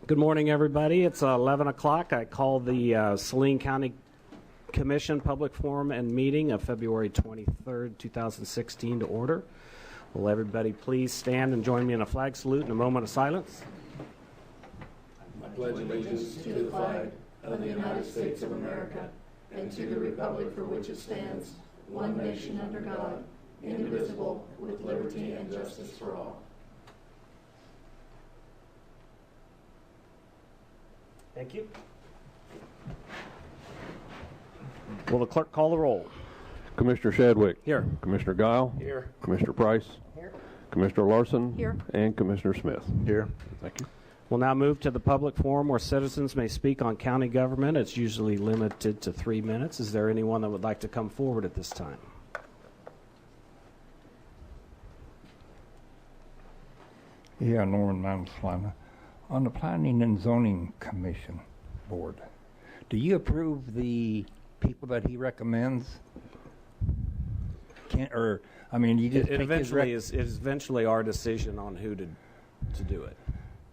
Good morning, everybody. It's 11 o'clock. I call the Saline County Commission Public Forum and Meeting of February 23rd, 2016 to order. Will everybody please stand and join me in a flag salute and a moment of silence? I pledge allegiance to the flag of the United States of America and to the republic for which it stands, one nation under God, indivisible, with liberty and justice for all. Thank you. Will the clerk call the roll? Commissioner Shadwick. Here. Commissioner Guile. Here. Commissioner Price. Here. Commissioner Larson. Here. And Commissioner Smith. Here. Thank you. We'll now move to the public forum where citizens may speak on county government. It's usually limited to 3 minutes. Is there anyone that would like to come forward at this time? Yeah, Norman Manslama. On the Planning and Zoning Commission Board, do you approve the people that he recommends? You just It take eventually is eventually our decision on who to do it.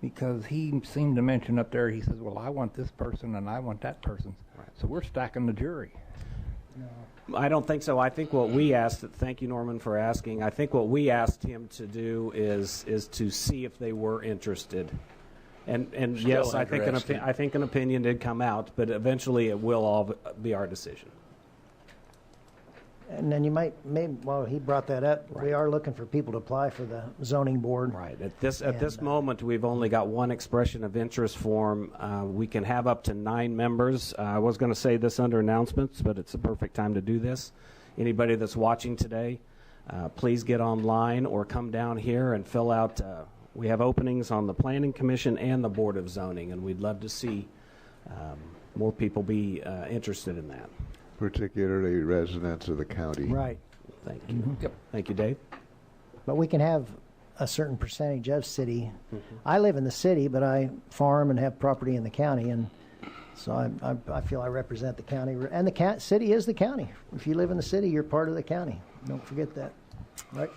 Because he seemed to mention up there, he says, well, I want this person and I want that person. Right. So we're stacking the jury. I don't think so. I think what we asked, thank you, Norman, for asking. I think what we asked him to do is to see if they were interested. And yes, I think an opinion did come out, but eventually it will all be our decision. And then you while he brought that up, Right. we are looking for people to apply for the zoning board. Right. At this moment, we've only got one expression of interest form. We can have up to 9 members. I was going to say this under announcements, but it's a perfect time to do this. Anybody that's watching today, please get online or come down here and fill out. We have openings on the Planning Commission and the Board of Zoning, and we'd love to see more people be interested in that. Particularly residents of the county. Right. Thank you. Yep. Thank you, Dave. But we can have a certain percentage of city. I live in the city, but I farm and have property in the county, and so I feel I represent the county. And the city is the county. If you live in the city, you're part of the county. Don't forget that. Right?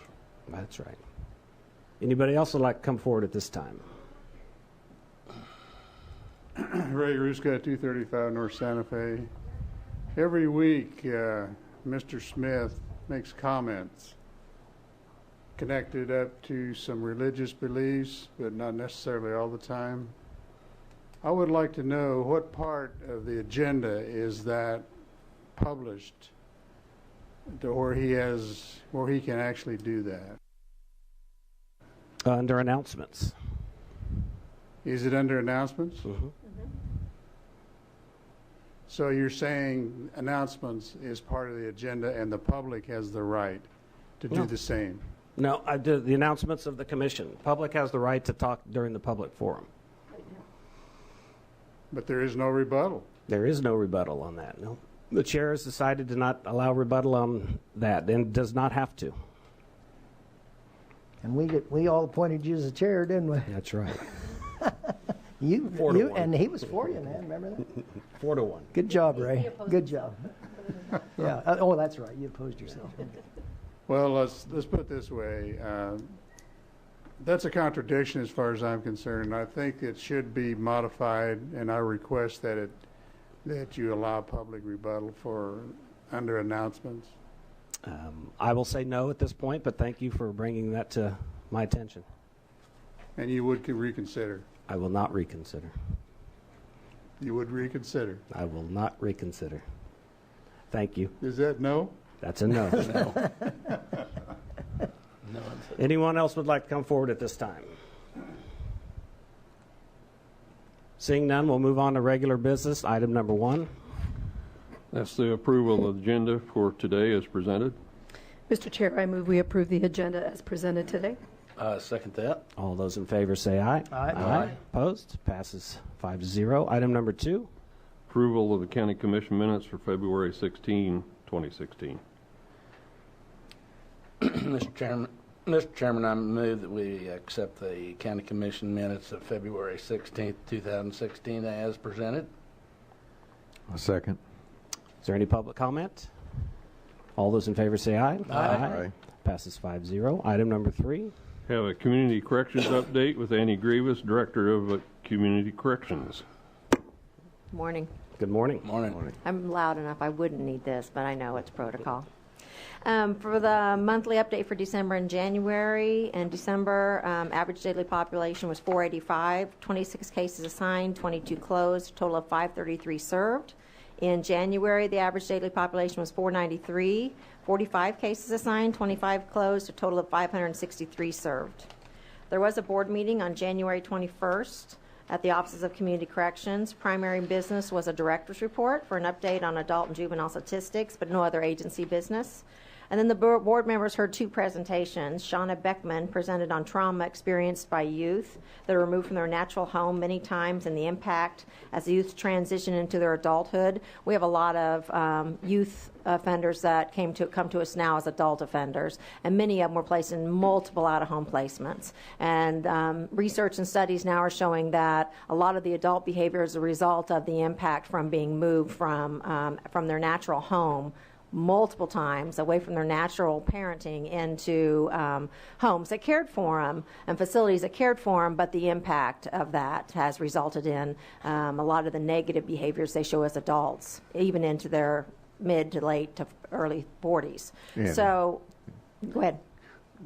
That's right. Anybody else would like to come forward at this time? Ray Ruska, 235 North Santa Fe. Every week, Mr. Smith makes comments connected up to some religious beliefs, but not necessarily all the time. I would like to know what part of the agenda is that published to where he can actually do that. Under announcements. Is it under announcements? Mm-hmm. So you're saying announcements is part of the agenda and the public has the right to do the same? No, I did the announcements of the commission. Public has the right to talk during the public forum. But there is no rebuttal. There is no rebuttal on that, no. The chair has decided to not allow rebuttal on that and does not have to. And we all appointed you as the chair, didn't we? That's right. You 4-1. And he was for you, man. Remember that? 4-1. Good job, Ray. Good job. Yeah. Oh, that's right. You opposed yourself. Well, let's put it this way. That's a contradiction as far as I'm concerned. I think it should be modified, and I request that you allow public rebuttal for under announcements. I will say no at this point, but thank you for bringing that to my attention. And you would reconsider? I will not reconsider. You would reconsider? I will not reconsider. Thank you. Is that no? That's a no. No. Anyone else would like to come forward at this time? Seeing none, we'll move on to regular business. Item number 1. That's the approval of the agenda for today as presented. Mr. Chair, I move we approve the agenda as presented today. Second that. All those in favor say aye. Aye. Opposed? Passes 5-0. Item number 2. Approval of the County Commission minutes for February 16, 2016. Mr. Chairman, I move that we accept the County Commission minutes of February 16th, 2016 as presented. A second. Is there any public comment? All those in favor say aye. Aye. Aye. Passes 5-0. Item number 3. Have a community corrections update with Annie Grievous, Director of Community Corrections. Morning. Good morning. I'm loud enough. I wouldn't need this, but I know it's protocol. For the monthly update for December and January, in December, average daily population was 485, 26 cases assigned, 22 closed, total of 533 served. In January, the average daily population was 493, 45 cases assigned, 25 closed, a total of 563 served. There was a board meeting on January 21st at the Offices of Community Corrections. Primary business was a director's report for an update on adult and juvenile statistics, but no other agency business. And then the board members heard two presentations. Shauna Beckman presented on trauma experienced by youth that are removed from their natural home many times and the impact as the youth transition into their adulthood. We have a lot of youth offenders that come to us now as adult offenders, and many of them were placed in multiple out-of-home placements. And research and studies now are showing that a lot of the adult behavior is a result of the impact from being moved from their natural home multiple times away from their natural parenting into homes that cared for them and facilities that cared for them, but the impact of that has resulted in a lot of the negative behaviors they show as adults, even into their mid to late to early 40s. Yeah. So, go ahead.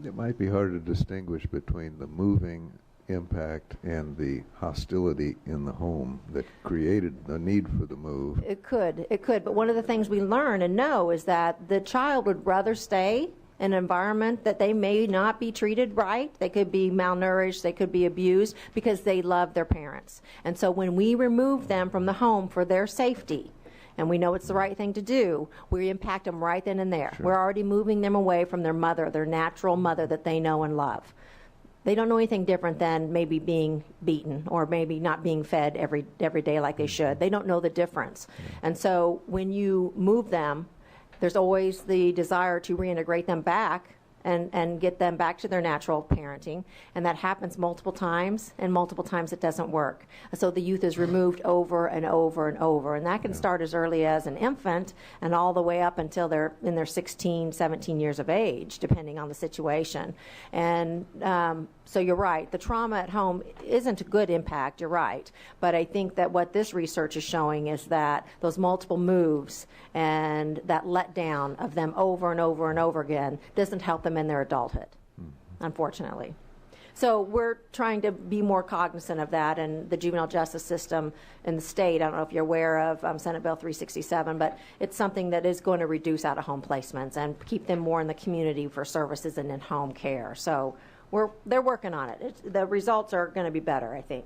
It might be hard to distinguish between the moving impact and the hostility in the home that created the need for the move. It could, but one of the things we learn and know is that the child would rather stay in an environment that they may not be treated right. They could be malnourished, they could be abused because they love their parents. And so when we remove them from the home for their safety, and we know it's the right thing to do, we impact them right then and there. Sure. We're already moving them away from their mother, their natural mother that they know and love. They don't know anything different than maybe being beaten or maybe not being fed every day like they should. They don't know the difference. And so when you move them, there's always the desire to reintegrate them back and get them back to their natural parenting. And that happens multiple times, and multiple times it doesn't work. So the youth is removed over and over and over. And that can start as early as an infant and all the way up until they're in their 16, 17 years of age, depending on the situation. And so you're right. The trauma at home isn't a good impact. You're right. But I think that what this research is showing is that those multiple moves and that letdown of them over and over and over again doesn't help them in their adulthood, unfortunately. So we're trying to be more cognizant of that, and the juvenile justice system in the state, I don't know if you're aware of Senate Bill 367, but it's something that is going to reduce out-of-home placements and keep them more in the community for services and in-home care. So they're working on it. The results are going to be better, I think.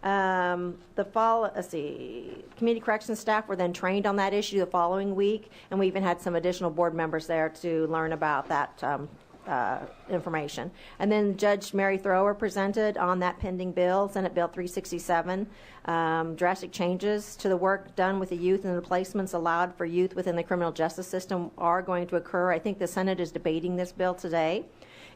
Let's see, community corrections staff were then trained on that issue the following week, and we even had some additional board members there to learn about that information. And then Judge Mary Thrower presented on that pending bill, Senate Bill 367, drastic changes to the work done with the youth and the placements allowed for youth within the criminal justice system are going to occur. I think the Senate is debating this bill today.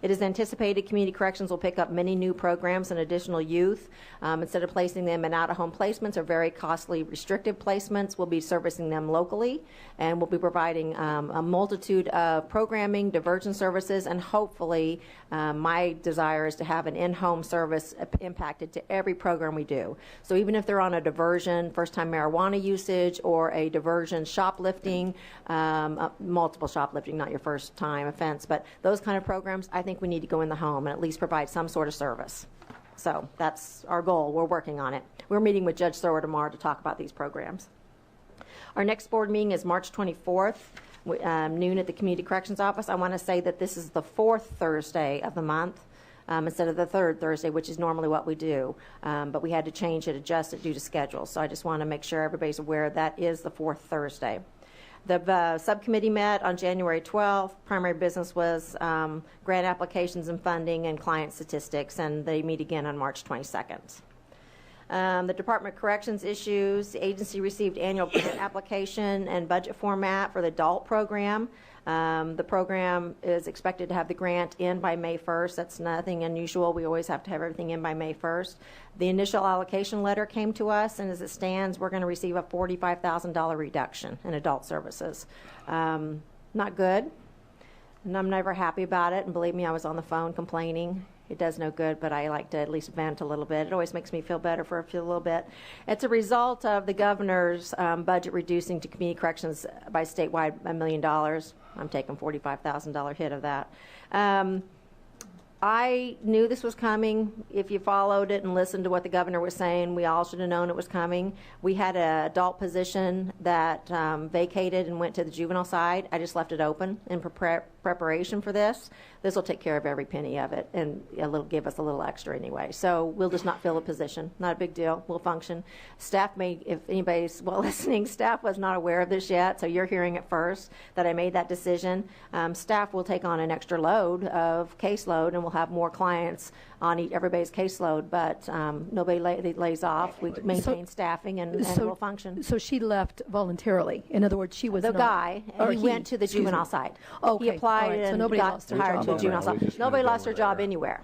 It is anticipated community corrections will pick up many new programs and additional youth. Instead of placing them in out-of-home placements or very costly restrictive placements, we'll be servicing them locally, and we'll be providing a multitude of programming, diversion services, and hopefully my desire is to have an in-home service impacted to every program we do. So even if they're on a diversion, first-time marijuana usage, or a diversion shoplifting, multiple shoplifting, not your first-time offense, but those kind of programs, I think we need to go in the home and at least provide some sort of service. So that's our goal. We're working on it. We're meeting with Judge Thrower tomorrow to talk about these programs. Our next board meeting is March 24th, noon at the Community Corrections Office. I want to say that this is the fourth Thursday of the month instead of the third Thursday, which is normally what we do. But we had to change it, adjust it due to schedule. So I just want to make sure everybody's aware that is the fourth Thursday. The subcommittee met on January 12th. Primary business was grant applications and funding and client statistics, and they meet again on March 22nd. The Department of Corrections issues. The agency received annual grant application and budget format for the adult program. The program is expected to have the grant in by May 1st. That's nothing unusual. We always have to have everything in by May 1st. The initial allocation letter came to us, and as it stands, we're going to receive a $45,000 reduction in adult services. Not good, and I'm never happy about it. And believe me, I was on the phone complaining It does no good, but I like to at least vent a little bit. It always makes me feel better for a little bit. It's a result of the governor's budget reducing to community corrections by statewide $1 million. I'm taking $45,000 hit of that. I knew this was coming. If you followed it and listened to what the governor was saying, we all should have known it was coming. We had an adult position that vacated and went to the juvenile side. I just left it open in preparation for this. This will take care of every penny of it, and give us a little extra anyway. So we'll just not fill a position. Not a big deal. We'll function. Staff may, if anybody's listening, staff was not aware of this yet, so you're hearing it first that I made that decision. Staff will take on an extra load of caseload, and we'll have more clients on everybody's caseload, but nobody lays off. We maintain staffing, and we'll function. So she left voluntarily. In other words, she was The not, guy, or he went to the juvenile side. Okay. He applied All right. So and nobody got lost their hired job. to the juvenile side. Nobody lost their job anywhere.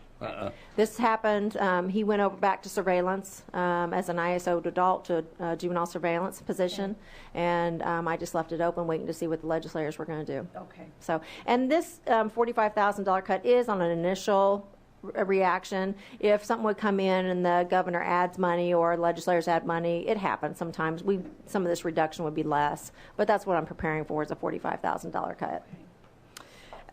This happened, he went over back to surveillance as an ISO adult to a juvenile surveillance position, and I just left it open waiting to see what the legislators were going to do. Okay. So, and this $45,000 cut is on an initial reaction. If something would come in and the governor adds money or legislators add money, it happens sometimes. Some of this reduction would be less, but that's what I'm preparing for is a $45,000 cut.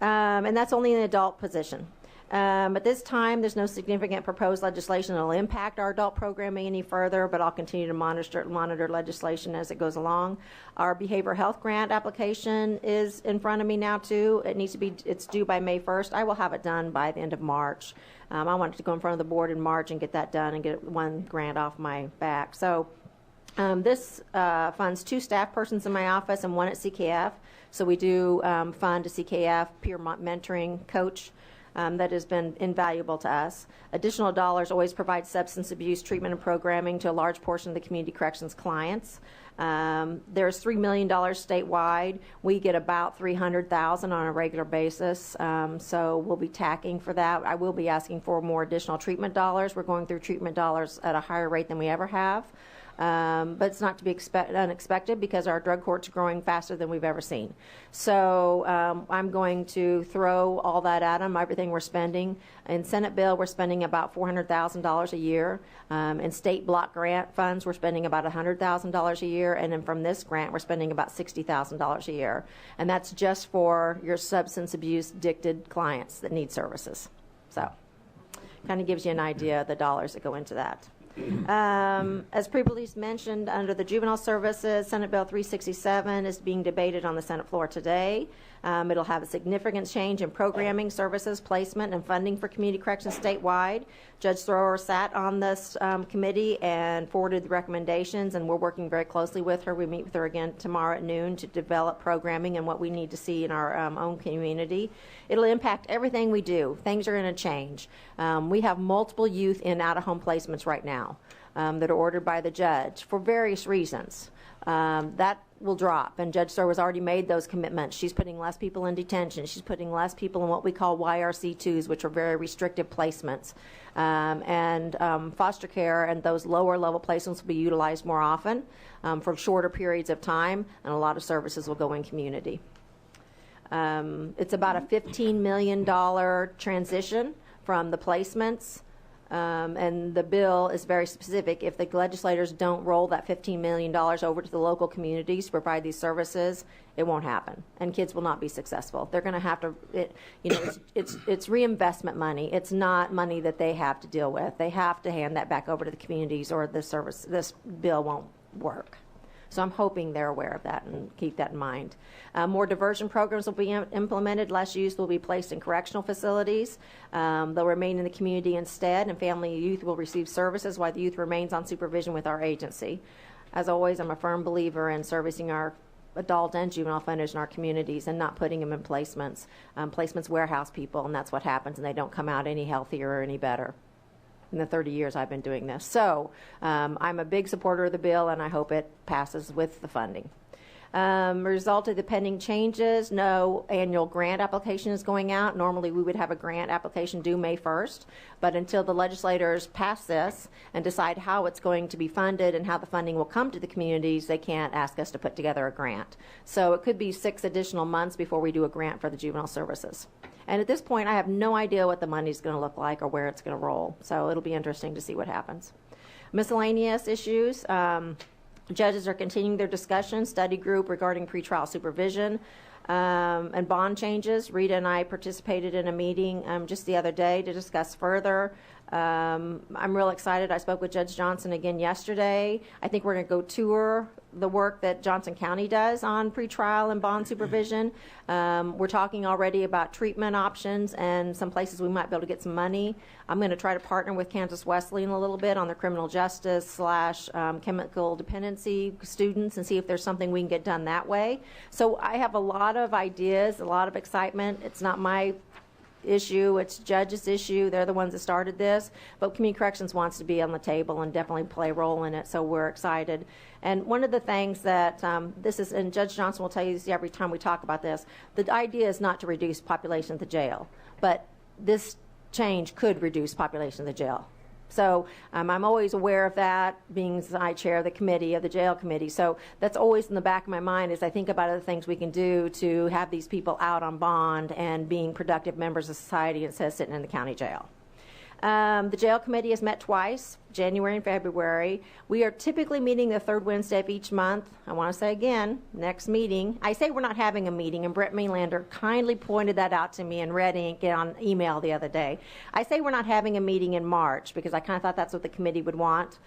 And that's only an adult position. At this time, there's no significant proposed legislation that will impact our adult programming any further, but I'll continue to monitor legislation as it goes along. Our behavioral health grant application is in front of me now, too. It's due by May 1st. I will have it done by the end of March. I wanted to go in front of the board in March and get that done and get one grant off my back. So this funds 2 staff persons in my office and 1 at CKF. So we do fund a CKF peer mentoring coach. That has been invaluable to us. Additional dollars always provide substance abuse treatment and programming to a large portion of the community corrections clients. There's $3 million statewide. We get about $300,000 on a regular basis, so we'll be tacking for that. I will be asking for more additional treatment dollars. We're going through treatment dollars at a higher rate than we ever have. But it's not to be unexpected because our drug court's growing faster than we've ever seen. So I'm going to throw all that at them, everything we're spending. In Senate bill, we're spending about $400,000 a year. In state block grant funds, we're spending about $100,000 a year. And then from this grant, we're spending about $60,000 a year. And that's just for your substance abuse addicted clients that need services. So kind of gives you an idea of the dollars that go into that. As previously mentioned, under the juvenile services, Senate Bill 367 is being debated on the Senate floor today. It'll have a significant change in programming, services, placement, and funding for community corrections statewide. Judge Thrower sat on this committee and forwarded the recommendations, and we're working very closely with her. We meet with her again tomorrow at noon to develop programming and what we need to see in our own community. It'll impact everything we do. Things are going to change. We have multiple youth in out-of-home placements right now that are ordered by the judge for various reasons. That will drop, and Judge Thrower has already made those commitments. She's putting less people in detention. She's putting less people in what we call YRC2s, which are very restrictive placements. Foster care and those lower level placements will be utilized more often for shorter periods of time, and a lot of services will go in community. It's about a $15 million transition from the placements. And the bill is very specific. If the legislators don't roll that $15 million over to the local communities to provide these services, it won't happen, and kids will not be successful. They're going to have to, it's reinvestment money. It's not money that they have to deal with. They have to hand that back over to the communities, or this bill won't work. So I'm hoping they're aware of that and keep that in mind. More diversion programs will be implemented. Less youth will be placed in correctional facilities. They'll remain in the community instead, and family and youth will receive services while the youth remains on supervision with our agency. As always, I'm a firm believer in servicing our adult and juvenile offenders in our communities and not putting them in placements. Placements warehouse people, and that's what happens, and they don't come out any healthier or any better. In the 30 years I've been doing this. So I'm a big supporter of the bill, and I hope it passes with the funding. Result of the pending changes, no annual grant application is going out. Normally we would have a grant application due May 1st, but until the legislators pass this and decide how it's going to be funded and how the funding will come to the communities, they can't ask us to put together a grant. So it could be 6 additional months before we do a grant for the juvenile services. And at this point, I have no idea what the money's going to look like or where it's going to roll. So it'll be interesting to see what happens. Miscellaneous issues. Judges are continuing their discussion, study group regarding pretrial supervision and bond changes. Rita and I participated in a meeting just the other day to discuss further. I'm real excited. I spoke with Judge Johnson again yesterday. I think we're going to go tour the work that Johnson County does on pretrial and bond supervision. We're talking already about treatment options and some places we might be able to get some money. I'm going to try to partner with Kansas Wesleyan a little bit on their criminal justice / chemical dependency students and see if there's something we can get done that way. So I have a lot of ideas, a lot of excitement. It's not my issue, it's judge's issue. They're the ones that started this, but Community Corrections wants to be on the table and definitely play a role in it, so we're excited. And one of the things that this is, and Judge Johnson will tell you this every time we talk about this, the idea is not to reduce population at the jail, but this change could reduce population at the jail. So I'm always aware of that, being I chair the committee of the jail committee. So that's always in the back of my mind as I think about other things we can do to have these people out on bond and being productive members of society instead of sitting in the county jail. The jail committee has met twice, January and February. We are typically meeting the third Wednesday of each month. I want to say again, next meeting. I say we're not having a meeting, and Brett Mainlander kindly pointed that out to me and read it on email the other day. I say we're not having a meeting in March because I kind of thought that's what the committee would want.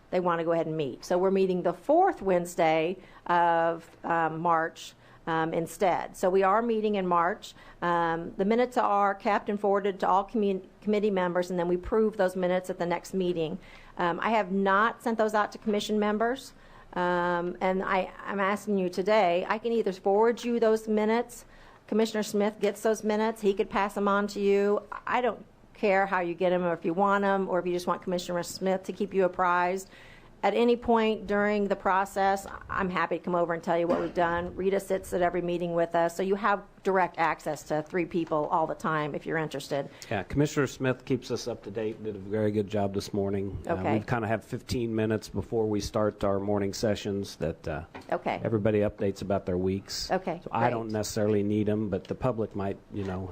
They want to go ahead and meet. So we're meeting the fourth Wednesday of March instead. So we are meeting in March. The minutes are kept and forwarded to all committee members, and then we prove those minutes at the next meeting. I have not sent those out to commission members, and I'm asking you today, I can either forward you those minutes. Commissioner Smith gets those minutes. He could pass them on to you. I don't care how you get them or if you want them or if you just want Commissioner Smith to keep you apprised. At any point during the process, I'm happy to come over and tell you what we've done. Rita sits at every meeting with us, so you have direct access to 3 people all the time if you're interested. Yeah, Commissioner Smith keeps us up to date, did a very good job this morning. Okay. We kind of have 15 minutes before we start our morning sessions that Okay. everybody updates about their weeks. Okay, So I great. don't necessarily need them, but the public might,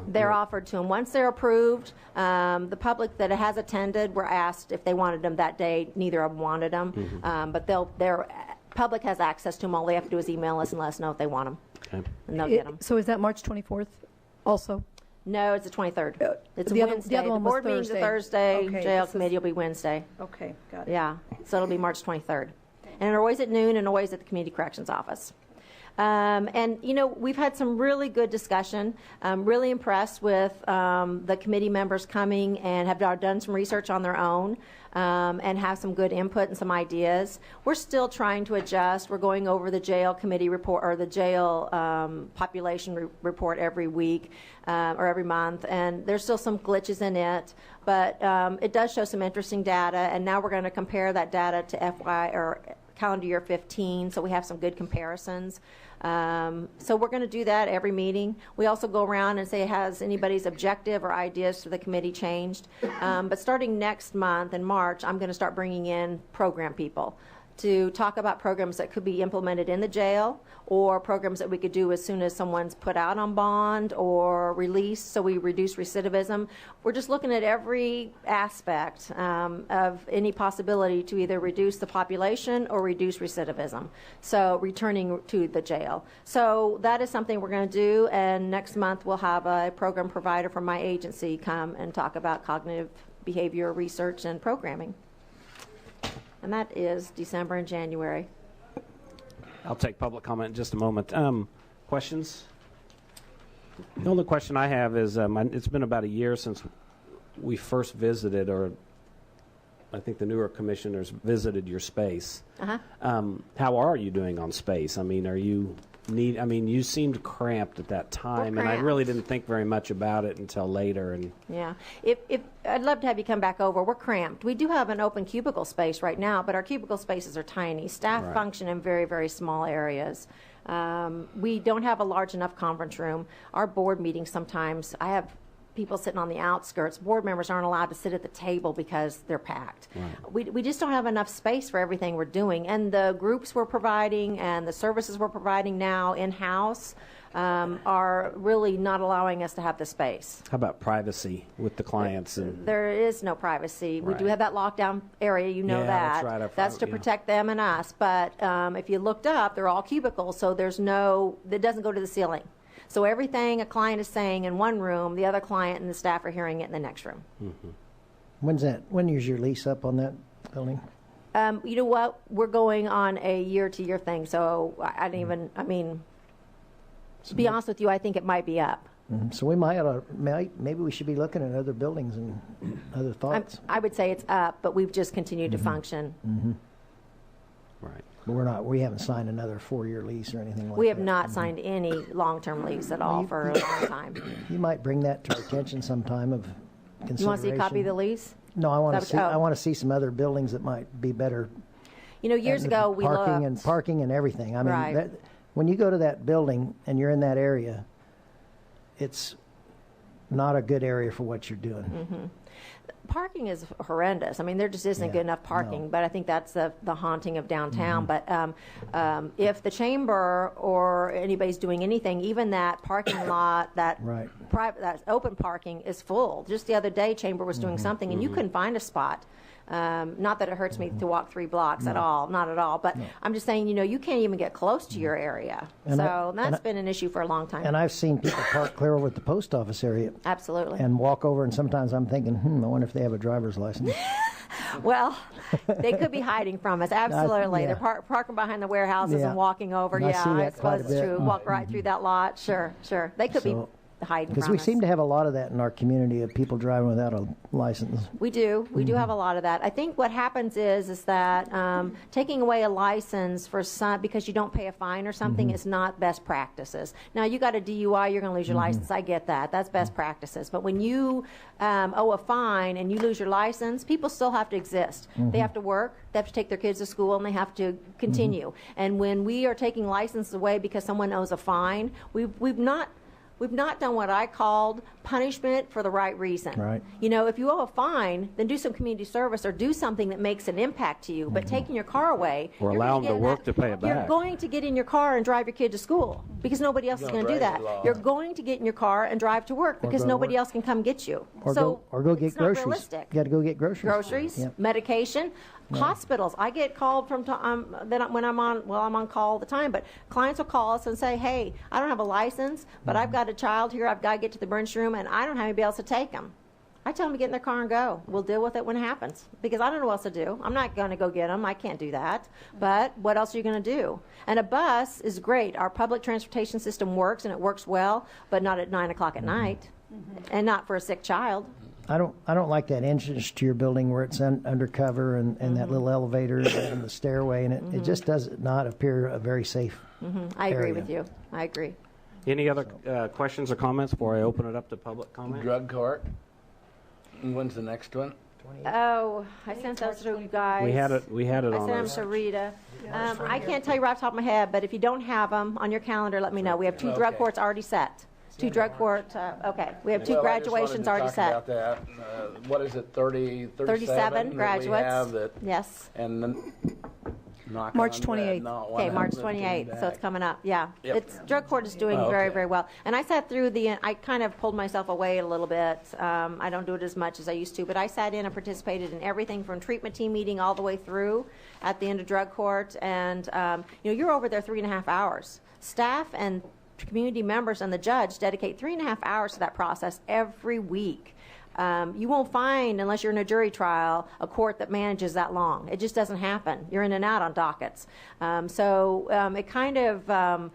They're offered to them. Once they're approved, the public that has attended were asked if they wanted them that day. Neither of them wanted them, but their public has access to them. All they have to do is email us and let us know if they want them, Okay. and they'll get them. So is that March 24th also? No, it's the 23rd. It's a the other Wednesday. one The was board meeting's a Thursday. Thursday. Okay, Jail this is- committee will be Wednesday. Okay, got it. Yeah, so it'll be March 23rd. And they're always at noon and always at the Community Corrections Office. And, we've had some really good discussion. I'm really impressed with the committee members coming and have done some research on their own and have some good input and some ideas. We're still trying to adjust. We're going over the jail committee report or the jail population report every week or every month, and there's still some glitches in it, but it does show some interesting data, and now we're going to compare that data to FY or calendar year 15, so we have some good comparisons. So we're going to do that every meeting. We also go around and say, has anybody's objective or ideas to the committee changed? But starting next month in March, I'm going to start bringing in program people to talk about programs that could be implemented in the jail or programs that we could do as soon as someone's put out on bond or released, so we reduce recidivism. We're just looking at every aspect of any possibility to either reduce the population or reduce recidivism, so returning to the jail. So that is something we're going to do, and next month we'll have a program provider from my agency come and talk about cognitive behavior research and programming. And that is December and January. I'll take public comment in just a moment. Questions? The only question I have is, it's been about a year since we first visited, or I think the newer commissioners visited your space. How are you doing on space? I mean, you seemed cramped at that time, and I really didn't think very much about it until later. And yeah, if I'd love to have you come back over. We're cramped. We do have an open cubicle space right now, but our cubicle spaces are tiny. Staff Right. function in very, very small areas. We don't have a large enough conference room. Our board meetings sometimes, I have people sitting on the outskirts. Board members aren't allowed to sit at the table because they're packed. We just don't have enough space for everything we're doing. And the groups we're providing and the services we're providing now in-house are really not allowing us to have the space. How about privacy with the clients? And There is no privacy. We do Right. have that lockdown area, you know Yeah, that. that's right, That's to yeah. protect them and us. But if you looked up, they're all cubicles, so it doesn't go to the ceiling. So everything a client is saying in one room, the other client and the staff are hearing it in the next room. When is your lease up on that building? You know what? We're going on a year-to-year thing, so I didn't even, I mean, to be honest with you, I think it might be up. So we maybe we should be looking at other buildings and other thoughts. I would say it's up, but we've just continued to function. right. But we haven't signed another 4-year lease or anything like that. We have not signed any long-term lease at all for a long time. You might bring that to our attention sometime of consideration. You want to see a copy of the lease? No, I want That to was- see. I oh. want to see some other buildings that might be better. You know, years And ago, we looked. parking and everything. I mean, Right. when you go to that building and you're in that area, it's not a good area for what you're doing. Parking is horrendous. I mean, there just isn't Yeah, good enough parking, no. but I think that's the haunting of downtown. But if the chamber or anybody's doing anything, even that parking lot, that Right. that open parking is full. Just the other day, chamber was doing something, and you couldn't find a spot. Not that it hurts me to walk 3 blocks at all, not at all. But I'm just saying, you can't even get close to your area. And So I- that's been an issue for a long time. And I've seen people park clear over at the post office area Absolutely. and walk over, and sometimes I'm thinking, I wonder if they have a driver's license. Well, they could be hiding from us. Absolutely. yeah. They're parking behind the warehouses Yeah. and walking over. And I Yeah, see I that quite a suppose it's bit. true. Walk right through that lot. Sure. They could be So- hiding Because from we us. seem to have a lot of that in our community of people driving without a license. We do. We do have a lot of that. I think what happens is that taking away a license for some because you don't pay a fine or something is not best practices. Now you got a DUI, you're going to lose your license. I get that. That's best practices. But when you owe a fine and you lose your license, people still have to exist. They have to work. They have to take their kids to school, and they have to continue. And when we are taking licenses away because someone owes a fine, we've not done what I called punishment for the right reason. Right. If you owe a fine, then do some community service or do something that makes an impact to you. But taking your car away, Or you're allow gonna them to get in work to pay it You're back. going to get in your car and drive your kid to school because nobody else is going to do that. You're going to get in your car and drive to work because go to nobody work. else can come get you. Or so go get it's not groceries. realistic. You got to go get groceries. Groceries, Yep. medication, hospitals. I get called from when I'm on call all the time. But clients will call us and say, "Hey, I don't have a license, but I've got a child here. I've got to get to the emergency room, and I don't have anybody else to take them." I tell them to get in their car and go. We'll deal with it when it happens because I don't know what else to do. I'm not going to go get them. I can't do that. But what else are you going to do? And a bus is great. Our public transportation system works and it works well, but not at 9 o'clock at night, and not for a sick child. I don't like that entrance to your building where it's undercover and that little elevator and the stairway, and it just does not appear a very safe. I agree area. with you. I agree. Any other questions or comments before I open it up to public comment? Drug court. And when's the next one? Oh, I sent those to you guys. We had it I on sent our. them to Rita. I can't tell you right off the top of my head, but if you don't have them on your calendar, let me know. We have 2 drug Okay. courts already set. 2 drug court. Okay, we have 2 Well, I just wanted graduations to already talk set. about that. What is it, 37 37 that graduates. we have that, Yes. and then knock March on wood, 28th. not one Okay, of March them came 28th, so it's back. coming up. Yeah, Yep. it's drug court is doing Oh, very, okay. very well. And I sat through I kind of pulled myself away a little bit. I don't do it as much as I used to, but I sat in and participated in everything from treatment team meeting all the way through at the end of drug court. And you're over there 3.5 hours. Staff and community members and the judge dedicate 3.5 hours to that process every week. You won't find, unless you're in a jury trial, a court that manages that long. It just doesn't happen. You're in and out on dockets. It kind of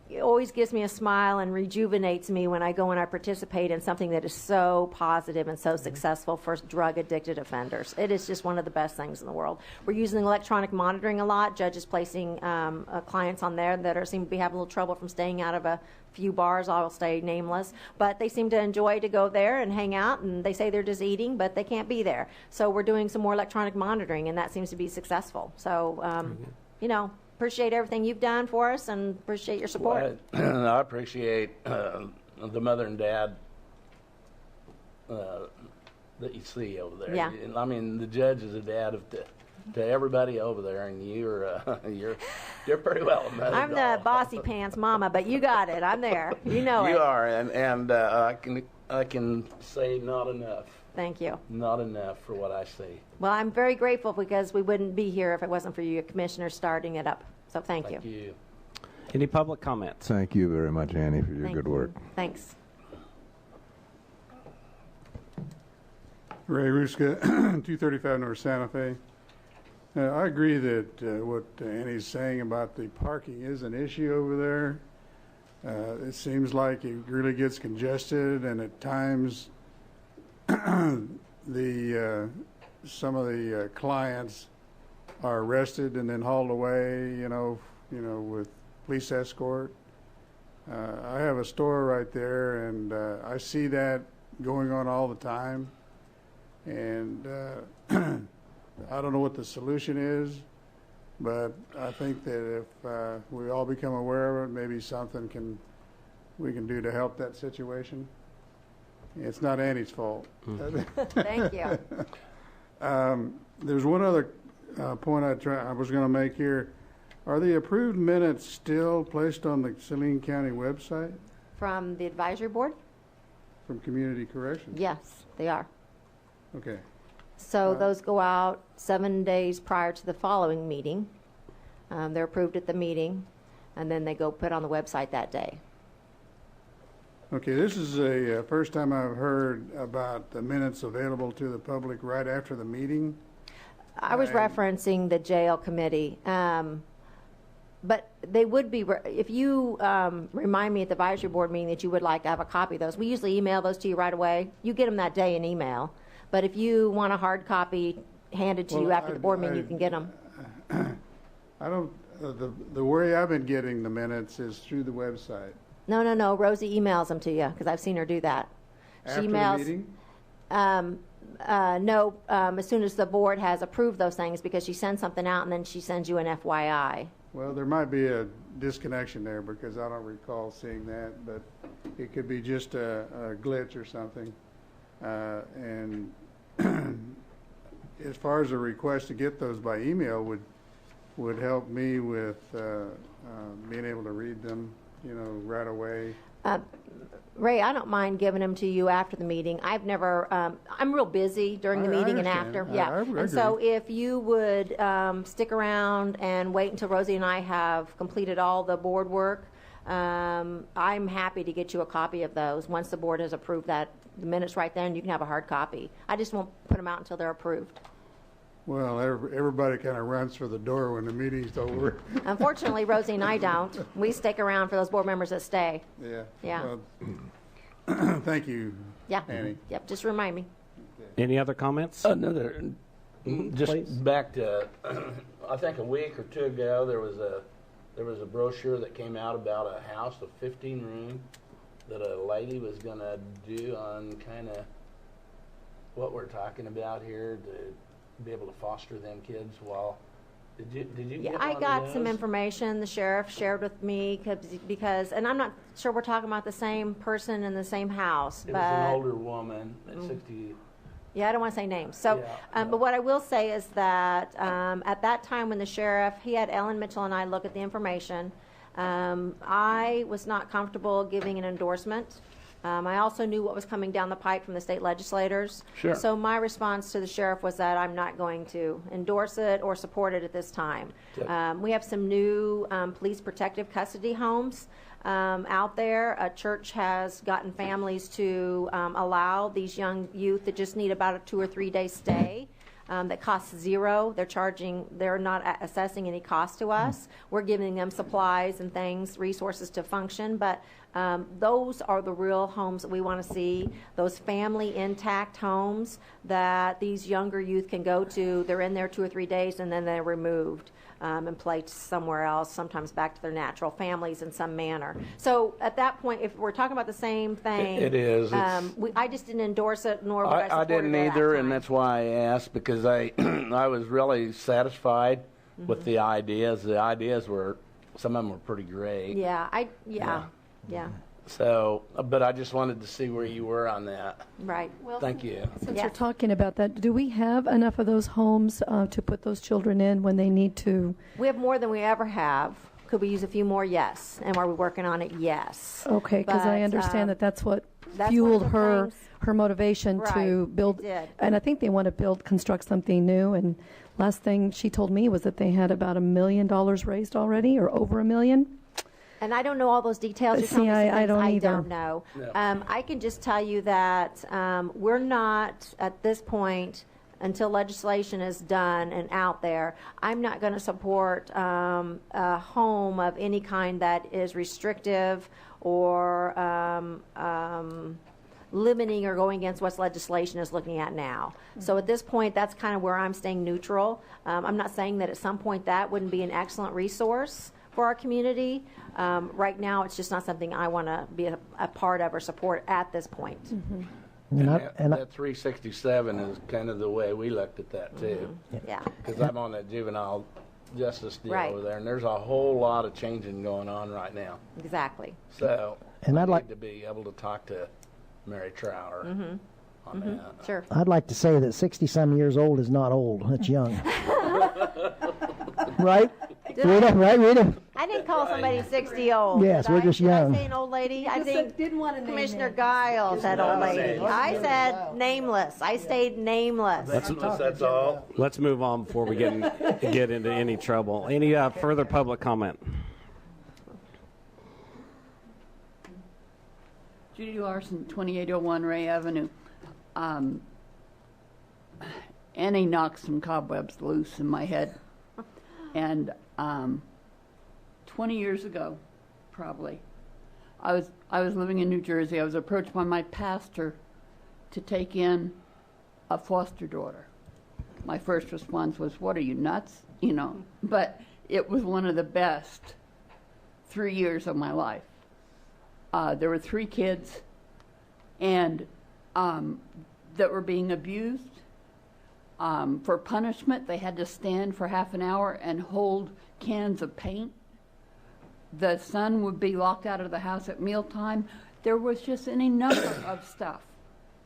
it always gives me a smile and rejuvenates me when I go and I participate in something that is so positive and so successful for drug-addicted offenders. It is just one of the best things in the world. We're using electronic monitoring a lot. Judges placing clients on there that seem to be having a little trouble from staying out of a few bars. I'll stay nameless, but they seem to enjoy to go there and hang out, and they say they're just eating, but they can't be there. So we're doing some more electronic monitoring, and that seems to be successful. So, appreciate everything you've done for us and appreciate your support. Well, I appreciate the mother and dad that you see over there. Yeah. I mean, the judge is a dad to everybody over there, and you're pretty well known. I'm the bossy pants mama, but you got it. I'm there. You know it. You are, and I can say not enough. Thank you. Not enough for what I see. Well, I'm very grateful because we wouldn't be here if it wasn't for you commissioners starting it up. So thank you. Thank you. Any public comments? Thank you very much, Annie, for your Thank good you. work. Thanks. Ray Ruska, 235 North Santa Fe. I agree that what Annie's saying about the parking is an issue over there. It seems like it really gets congested, and at times some of the clients are arrested and then hauled away, with police escort. I have a store right there, and I see that going on all the time. And I don't know what the solution is, but I think that if we all become aware of it, maybe something we can do to help that situation. It's not Annie's fault. Thank you. There's one other point I was going to make here. Are the approved minutes still placed on the Saline County website From the advisory board? from Community Corrections? Yes, they are. Okay. So those go out 7 days prior to the following meeting. They're approved at the meeting, and then they go put on the website that day. Okay, this is a first time I've heard about the minutes available to the public right after the meeting. I was referencing the jail committee, but they would be, if you remind me at the advisory board meeting that you would like to have a copy of those, we usually email those to you right away. You get them that day in email. But if you want a hard copy handed to you after the board meeting, you can get them. I don't, the way I've been getting the minutes is through the website. No. Rosie emails them to you because I've seen her do that. After She emails. the meeting? No, as soon as the board has approved those things, because she sends something out and then she sends you an FYI. Well, there might be a disconnection there because I don't recall seeing that, but it could be just a glitch or something. And as far as a request to get those by email would help me with being able to read them, right away. Ray, I don't mind giving them to you after the meeting. I've never, I'm real busy during the meeting and understand. after. I Yeah. agree. And so if you would stick around and wait until Rosie and I have completed all the board work, I'm happy to get you a copy of those. Once the board has approved the minutes right then, you can have a hard copy. I just won't put them out until they're approved. Well, everybody kind of runs for the door when the meeting's over. Unfortunately, Rosie and I don't. We stick around for those board members that stay. Yeah. Yeah. Well, thank you, Yeah. Annie. Yep, just remind me. Any other comments? Another, just Please. back to, I think a week or two ago, there was a brochure that came out about a house of 15 room that a lady was going to do on kind of what we're talking about here to be able to foster them kids while. Did you Yeah, get I one got of some those? information the sheriff shared with me because, and I'm not sure we're talking about the same person in the same house, It but. was an older woman at 60. Yeah, I don't want to say names. So, Yeah, but what I will say is that at that time when the sheriff, he had Ellen Mitchell and I look at the information, I was not comfortable giving an endorsement. I also knew what was coming down the pike from the state legislators. Sure. So my response to the sheriff was that I'm not going to endorse it or support it at this time. Yep. We have some new police protective custody homes out there. A church has gotten families to allow these young youth that just need about a 2 or 3 day stay. That costs $0. They're not assessing any cost to us. We're giving them supplies and things, resources to function, but those are the real homes that we want to see, those family intact homes that these younger youth can go to. They're in there 2 or 3 days and then they're removed and placed somewhere else, sometimes back to their natural families in some manner. So at that point, if we're talking about the same thing. It is. I just didn't endorse it, nor would I support I it didn't at that either, time. and that's why I asked, because I I was really satisfied with Mm-hmm. the ideas. The ideas were, some of them were pretty great. Yeah. So, but I just wanted to see where you were on that. Right. Thank you. Since Yes. you're talking about that, do we have enough of those homes to put those children in when they need to? We have more than we ever have. Could we use a few more? Yes. And are we working on it? Yes. Okay, because I But, understand that's what that's one fueled of the her things- her motivation to Right, build. it did. And I think they want to construct something new. And last thing she told me was that they had about $1 million raised already, or over $1 million. And I don't know all those details. You're See, telling me some I things don't either. don't know. No. I can just tell you that we're not, at this point, until legislation is done and out there, I'm not going to support a home of any kind that is restrictive or limiting or going against what legislation is looking at now. So at this point, that's kind of where I'm staying neutral. I'm not saying that at some point that wouldn't be an excellent resource for our community. Right now, it's just not something I want to be a part of or support at this point. And I- That, and I- that 367 is kind of the way we looked at that too. Yeah. Because I'm on that juvenile justice deal Right. over there, and there's a whole lot of changing going on right now. Exactly. So And I I'd like- need to be able to talk to Mary Trower on that. Sure. I'd like to say that 60-some years old is not old. That's young. Right? Rita? Right, Rita? I didn't call somebody 60 old. Yes, did we're I? just Did young. I say an old lady? I think Didn't want to name Commissioner names. Giles said old lady. I said nameless. I stayed nameless. That's all. Let's move on before we get into any trouble. Any further public comment? Judy Larson, 2801 Ray Avenue. Annie knocked some cobwebs loose in my head. And 20 years ago, probably, I was living in New Jersey. I was approached by my pastor to take in a foster daughter. My first response was, "What are you, nuts?" You know, but it was one of the best 3 years of my life. There were 3 kids, and that were being abused. For punishment, they had to stand for half an hour and hold cans of paint. The son would be locked out of the house at mealtime. There was just any number of stuff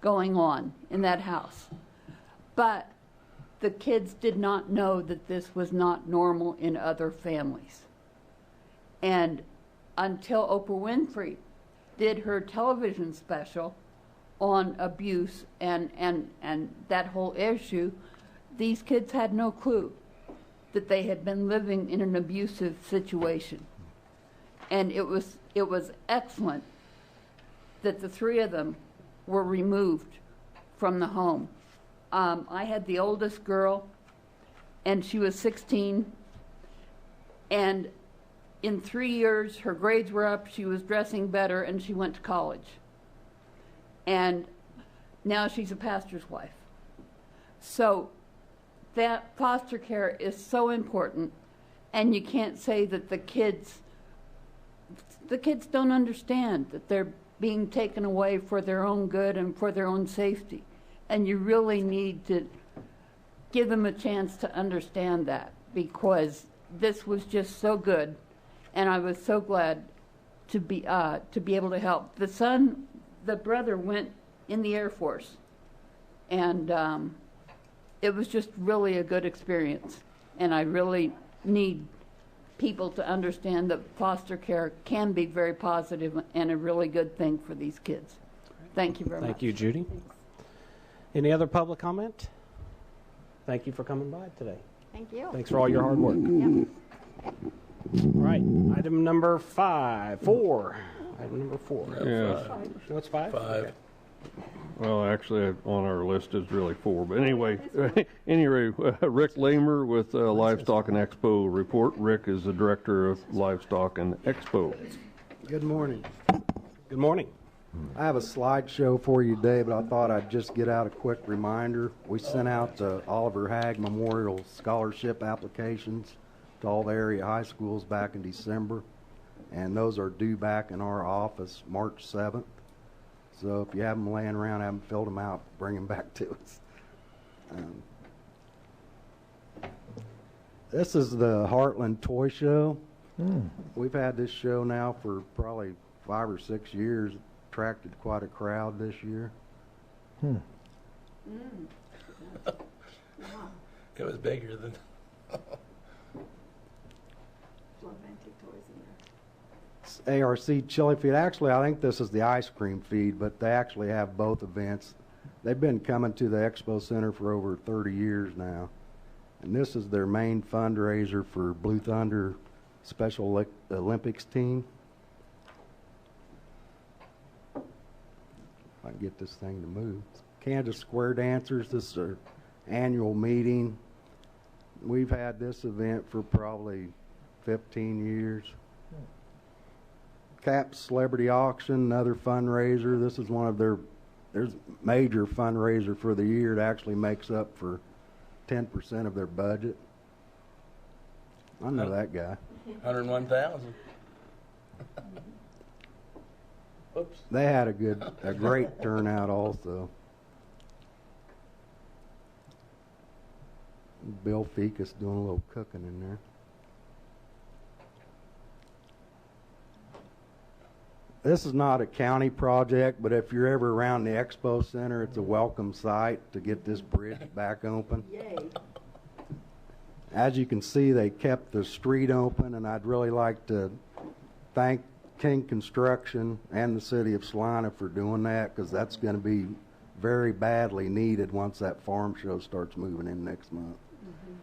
going on in that house. But the kids did not know that this was not normal in other families. And until Oprah Winfrey did her television special on abuse and that whole issue, these kids had no clue that they had been living in an abusive situation. And it was excellent that the 3 of them were removed from the home. I had the oldest girl, and she was 16, and in 3 years her grades were up, she was dressing better, and she went to college. And now she's a pastor's wife. So that foster care is so important, and you can't say that the kids don't understand that they're being taken away for their own good and for their own safety. And you really need to give them a chance to understand that, because this was just so good, and I was so glad to be able to help. The brother went in the Air Force, and it was just really a good experience. And I really need people to understand that foster care can be very positive and a really good thing for these kids. Thank you very much. Thank you, Judy. Any other public comment? Thank you for coming by today. Thank you. Thanks for all your hard work. All right, item number 4. Item number 4. Yeah. No, it's 5? 5. Okay. Well, actually, on our list is really 4. But anyway, Rick Lamer with Livestock and Expo report. Rick is the director of Livestock and Expo. Good morning. Good morning. I have a slideshow for you today, but I thought I'd just get out a quick reminder. We sent out the Oliver Hag Memorial Scholarship applications to all the area high schools back in December, and those are due back in our office March 7th. So if you have them laying around, haven't filled them out, bring them back to us. This is the Heartland Toy Show. We've had this show now for probably 5 or 6 years, attracted quite a crowd this year. It was bigger than. It's ARC Chili Feed. Actually, I think this is the ice cream feed, but they actually have both events. They've been coming to the Expo Center for over 30 years now. And this is their main fundraiser for Blue Thunder Special Olympics team. If I can get this thing to move. Kansas Square Dancers, this is their annual meeting. We've had this event for probably 15 years. CAP Celebrity Auction, another fundraiser. This is one of their major fundraiser for the year. It actually makes up for 10% of their budget. I know that guy. 101,000. Oops. They had a great turnout also. Bill Fekas doing a little cooking in there. This is not a county project, but if you're ever around the Expo Center, it's a welcome sight to get this bridge back open. Yay. As you can see, they kept the street open, and I'd really like to thank King Construction and the city of Salina for doing that, because that's going to be very badly needed once that farm show starts moving in next month.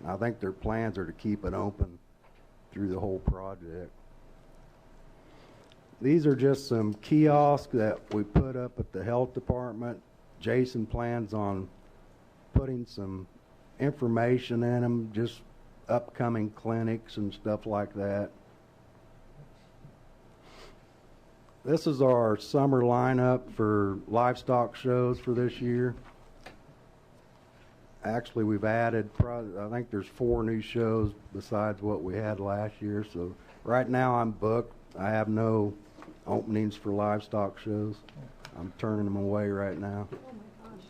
I think their plans are to keep it open through the whole project. These are just some kiosks that we put up at the health department. Jason plans on putting some information in them, just upcoming clinics and stuff like that. This is our summer lineup for livestock shows for this year. Actually, we've added, I think there's 4 new shows besides what we had last year. So right now I'm booked. I have no openings for livestock shows. I'm turning them away right now. Oh my gosh.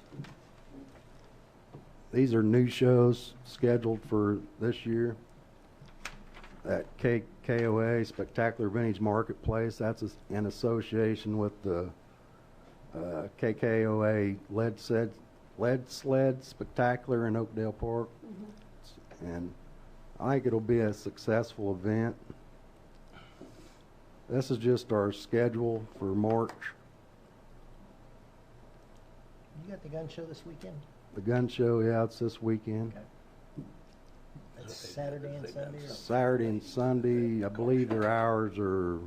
These are new shows scheduled for this year. At KOA, Spectacular Vintage Marketplace, that's in association with the KKOA Lead Sled Spectacular in Oakdale Park. And I think it'll be a successful event. This is just our schedule for March. You got the gun show this weekend? The gun show, yeah, it's this weekend. Okay. That's Saturday and Sunday? Or? Saturday and Sunday, I believe their hours are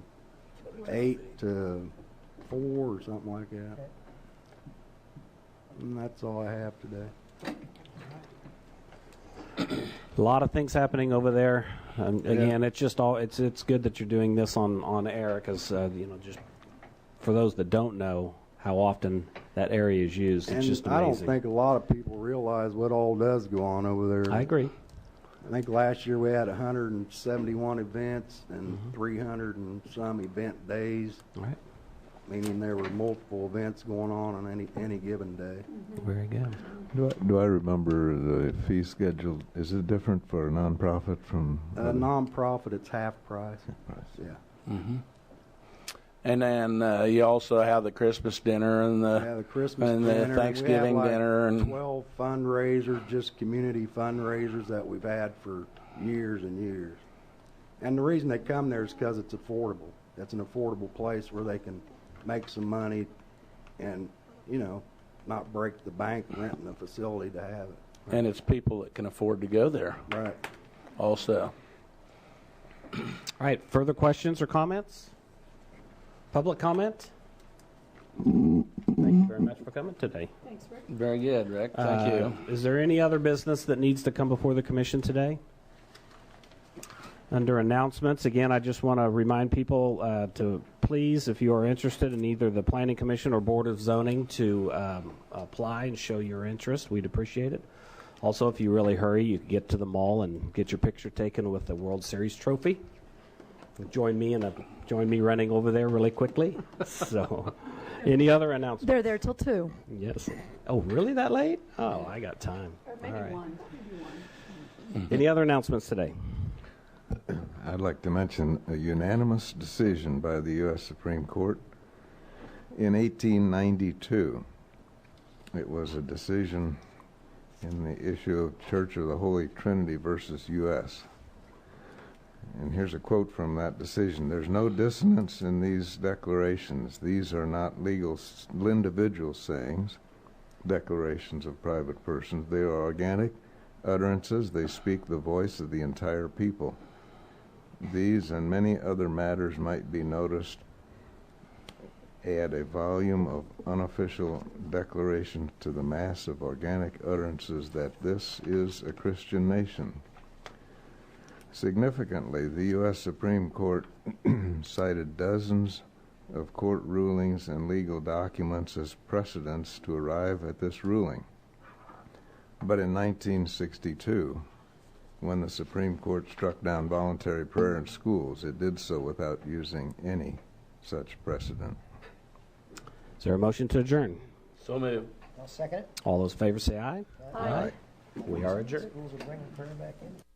8 to 4 or something like that. Okay. And that's all I have today. A lot of things happening over there. Again, it's just it's good that you're doing this on air, because just for those that don't know how often that area is used, it's just amazing. I don't think a lot of people realize what all does go on over there. I agree. I think last year we had 171 events and 300 and some event days. Right. Meaning there were multiple events going on any given day. Very good. Do I remember the fee schedule? Is it different for a nonprofit from? Nonprofit, it's half price. Yeah. Mm-hmm. And then you also have the Christmas dinner and the Christmas and dinner. the Thanksgiving we have like dinner and 12 fundraisers, just community fundraisers that we've had for years and years. And the reason they come there is because it's affordable. It's an affordable place where they can make some money and, not break the bank renting the facility to have it. and it's people that can afford to go there Right. also. All right. Further questions or comments? Public comment? Thank you very much for coming today. Thanks, Rick. Very good, Rick. Thank you. Is there any other business that needs to come before the commission today? Under announcements, again, I just want to remind people to please, if you are interested in either the Planning Commission or Board of Zoning, to apply and show your interest. We'd appreciate it. Also, if you really hurry, you can get to the mall and get your picture taken with the World Series trophy. Join me running over there really quickly. So, any other announcements? They're there till 2. Yes. Oh, really that late? Oh, I got time. Or maybe All right. one. Any other announcements today? I'd like to mention a unanimous decision by the U.S. Supreme Court in 1892. It was a decision in the issue of Church of the Holy Trinity versus U.S. And here's a quote from that decision. There's no dissonance in these declarations. These are not legal individual sayings, declarations of private persons. They are organic utterances. They speak the voice of the entire people. These and many other matters might be noticed. Add a volume of unofficial declaration to the mass of organic utterances that this is a Christian nation. Significantly, the U.S. Supreme Court cited dozens of court rulings and legal documents as precedents to arrive at this ruling. But in 1962, when the Supreme Court struck down voluntary prayer in schools, it did so without using any such precedent. Is there a motion to adjourn? So moved. I'll second it. All those in favor say aye. Aye. We are adjourned. Schools will bring the prayer back in.